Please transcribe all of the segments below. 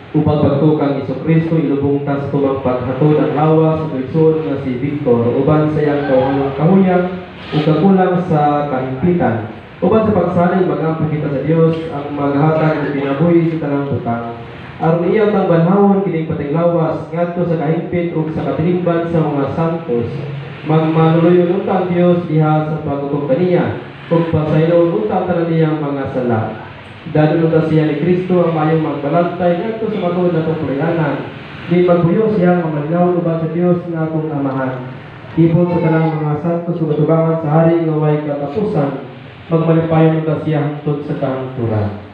Upang pagtukang Isokristo ilubong tas tumang paghatod ang lawas sa Kristo nga si Victor uban sa iyang kahuyang o kakulang sa kahimpitan. Uban sa pagsalig mag-ampo kita sa Dios ang maghatag ng pinabuhi sa tanang butang. Aron iya ang banhawon kining patay lawas ngadto sa kahimpit ug sa katilingban sa mga santos. Magmanuluyon unta ang Dios diha sa paghukom kaniya ug pasayloon unta ang tanan niyang mga sala. Dahil utas siya ni Kristo ang mayong magbalantay ngadto sa matuod na pagpulayanan. Di magbuyo siya ang malinawon uban sa Dios nga akong amahan. Tipon sa tanang mga santos ug katubangan sa hari nga way katapusan. Magmalipayon utas siya hangtod sa kahangturan.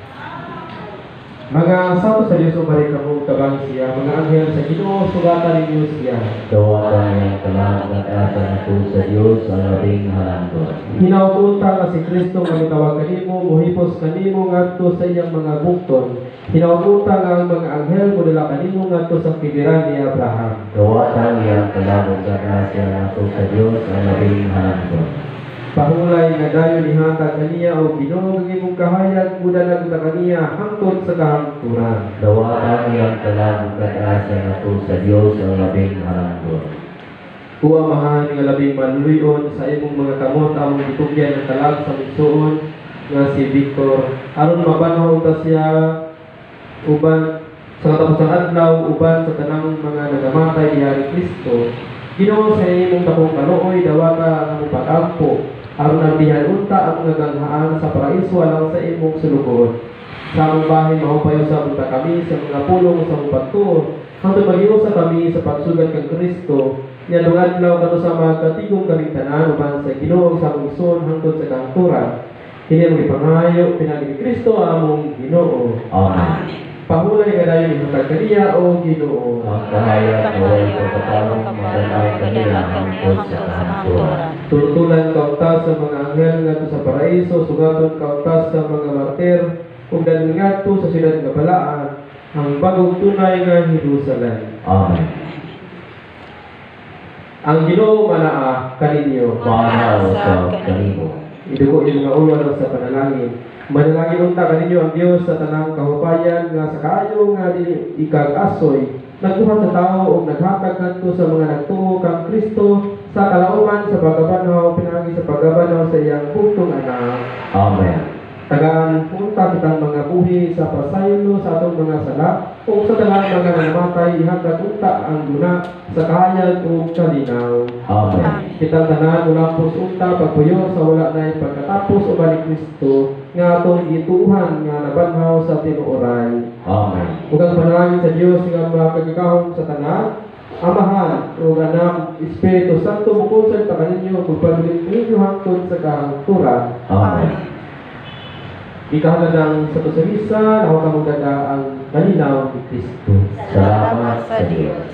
Mga santos sa Dios ubalik kamo tabang siya, mga anghel sa Ginoo sugatan ninyo siya. Dawatan niyang tanan ng asa nato sa Dios ang labing halangdon. Hinautunta nga si Kristo nga mitawag kanimo, muhipos kanimo ngadto sa iyang mga bukton. Hinautunta nga ang mga anghel mudala kanimo ngadto sa pigiran ni Abraham. Dawatan niyang tanan ng asa nato sa Dios ang labing halangdon. Pahulay nga dayon ihatag kaniya o Ginoo ang imong kahayag mudala kita kaniya hangtod sa kahangturan. Dawatan niyang tanan ng asa nato sa Dios ang labing halangdon. Kuha mahan nga labing manluyon sa imong mga kamot among gitugyan ng talag sa migsuon nga si Victor aron mabanhaw ta siya uban sa katapusang adlaw uban sa tanang mga nagamatay diha ni Kristo. Ginoo sa imong dakong kaluoy dawata ang pag-ampo aron nagdihan unta ang mga ganghaan sa paraiso alang sa imong sulugon. Sa among bahin mahupayo sa bunta kami sa mga pulong sa among pagtuo hangtod maghiusa kami sa pagsugat kang Kristo. Ngadtong adlaw kadto sa mga katigong kaming tanan uban sa Ginoo sa among igsoon hangtod sa kahangturan. Kini ang ipangayo pinagi ni Kristo among Ginoo. Amen. Pahulay nga dayon ihatag kaniya o Ginoo. Ang kahayag na walang pagkatalong madanay kanila hangtod sa kahangturan. Tutulan kautas sa mga anghel ngadto sa paraiso, sugaton kautas sa mga martir, ug dalin ngadto sa siyudad nga balaan, ang bagong tunay nga Jerusalem. Amen. Ang Ginoo manaa kaninyo. Manaw sa kanimo. Idugo yung mga uwan sa panalangin. Manalangin unta kaninyo ang Dios sa tanang kahupayan nga sa kaayo nga dili ikag-asoy nagbuhat sa tao ug naghatag ngadto sa mga nagtuo kang Kristo sa kalauman sa pagabanaw pinagi sa pagabanaw sa iyang bugtong anak. Amen. Tagaan punta kitang mga buhi sa pasaylo sa atong mga sala ug sa tanang mga namatay ihatag unta ang guna sa kahayag ug kalinaw. Amen. Kitang tanan ulampos unta pagpuyo sa wala nay pagkatapos uban ni Kristo nga atong gituhan nga nabanhaw sa tinuoray. Amen. Ug ang panalangin sa Dios nga makagikahon sa tanan, Amahan ug Anak, Espiritu Santo bukod sa kaninyo ug pagpadulit ninyo hangtod sa kahangturan. Amen. Ikahaladang sa tusawisa, nawakamong daga ang kalinaw ni Kristo. Salamat sa Diyos.